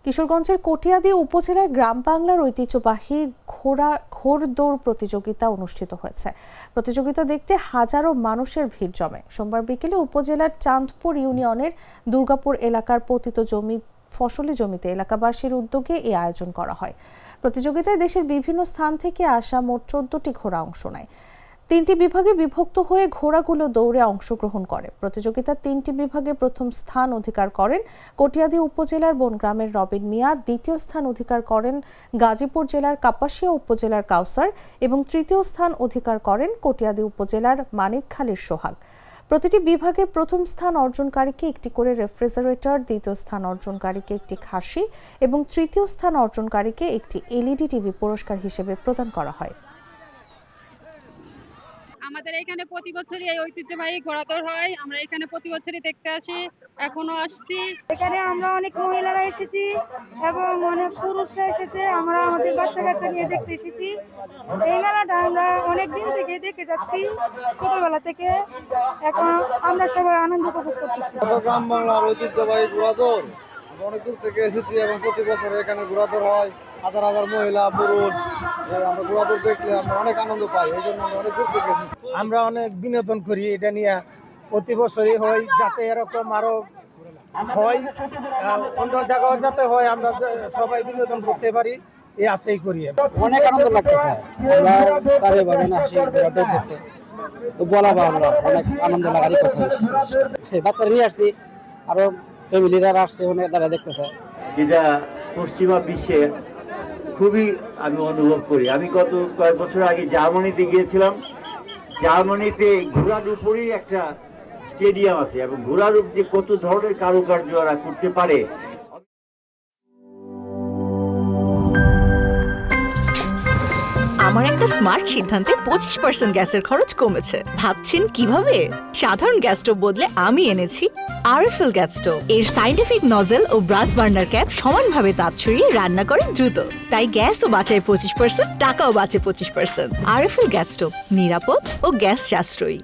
কিশোরগঞ্জের কটিয়াদী উপজেলার গ্রাম বাংলার ঐতিহ্যবাহী ঘোড়দৌড় প্রতিযোগিতা অনুষ্ঠিত হয়েছে। প্রতিযোগিতা দেখতে হাজারো মানুষের ভিড় জমে। সোমবার বিকেলে উপজেলার চাঁদপুর ইউনিয়নের দুর্গাপুর এলাকার পতিত ফসলি জমিতে এলাকাবাসীর উদ্যোগে এই আয়োজন করা হয়। প্রতিযোগিতায় দেশের বিভিন্ন স্থান থেকে আসা মোট 14টি ঘোড়া অংশ নেয়। 3টি বিভাগে বিভক্ত হয়ে ঘোড়াগুলো দৌড়ে অংশগ্রহণ করে। প্রতিযোগিতার 3টি বিভাগে প্রথম স্থান অধিকার করেন কটিয়াদী উপজেলার বনগ্রামের রবিন মিয়া, দ্বিতীয় স্থান অধিকার করেন গাজীপুর জেলার কাপাসিয়া উপজেলার কাউসার এবং তৃতীয় স্থান অধিকার করেন কটিয়াদী উপজেলার মানিকখালীর সোহাগ। প্রতিটি বিভাগের প্রথম স্থান অর্জনকারীকে একটি করে রেফ্রিজারেটর, দ্বিতীয় স্থান অর্জনকারীকে একটি খাসি এবং তৃতীয় স্থান অর্জনকারীকে একটি এলইডি টিভি পুরস্কার হিসেবে প্রদান করা হয়। আমাদের এখানে প্রতি বছরই এই ঐতিহ্যবাহী ঘোড়াদৌড় হয়। আমরা এখানে প্রতি বছরই দেখতে আসি, এখনো আসছি। এখানে আমরা অনেক মহিলারা এসেছি এবং অনেক পুরুষরা এসেছে। আমরা আমাদের বাচ্চা কাচ্চা নিয়ে দেখতে এসেছি। এই মেলাটা আমরা অনেক দিন থেকে দেখে যাচ্ছি, ছোটবেলা থেকে। এখন আমরা সবাই আনন্দ উপভোগ করতেছি। গ্রাম বাংলার ঐতিহ্যবাহী ঘোড়াদৌড় অনেক দূর থেকে এসেছি এবং প্রতি বছর এখানে ঘোড়াদৌড় হয়। হাজার হাজার মহিলা পুরুষ আমরা ঘোড়াদৌড় দেখলে আমরা অনেক আনন্দ পাই। এই জন্য আমরা অনেক দূর থেকে এসেছি। আমরা অনেক বিনোদন করি এটা নিয়ে, প্রতি বছরই হয়, যাতে এরকম আরো হয়, অন্য জায়গাও যাতে হয়, আমরা সবাই বিনোদন করতে পারি এই আশাই করি। অনেক আনন্দ লাগতেছে, আমরা তারে ভাবে না হাসি ঘোড়াদৌড় দেখতে, তো বলা বাংলা অনেক আনন্দ লাগারই কথা। বাচ্চারা নিয়ে আসছি, আরো ফ্যামিলিরা আসছে, অনেক তারা দেখতেছে। যেটা পশ্চিমা বিশ্বে খুবই আমি অনুভব করি। আমি গত কয়েক বছর আগে জার্মানিতে গিয়েছিলাম। জার্মানিতে ঘোড়ার উপরেই একটা স্টেডিয়াম আছে এবং ঘোড়ার উপর যে কত ধরনের কারুকার্য ওরা করতে পারে। আমার একটা স্মার্ট সিদ্ধান্তে 25% গ্যাসের খরচ কমেছে। ভাবছেন কিভাবে? সাধারণ গ্যাস স্টোভ বদলে আমি এনেছি আরএফএল গ্যাস স্টোভ। এর সাইন্টিফিক নজল ও ব্রাস বার্নার ক্যাপ সমানভাবে তাপ ছড়িয়ে রান্না করে দ্রুত। তাই গ্যাসও বাঁচায় 25%, টাকাও বাঁচে 25%। আরএফএল গ্যাস স্টোভ নিরাপদ ও গ্যাস সাশ্রয়ী।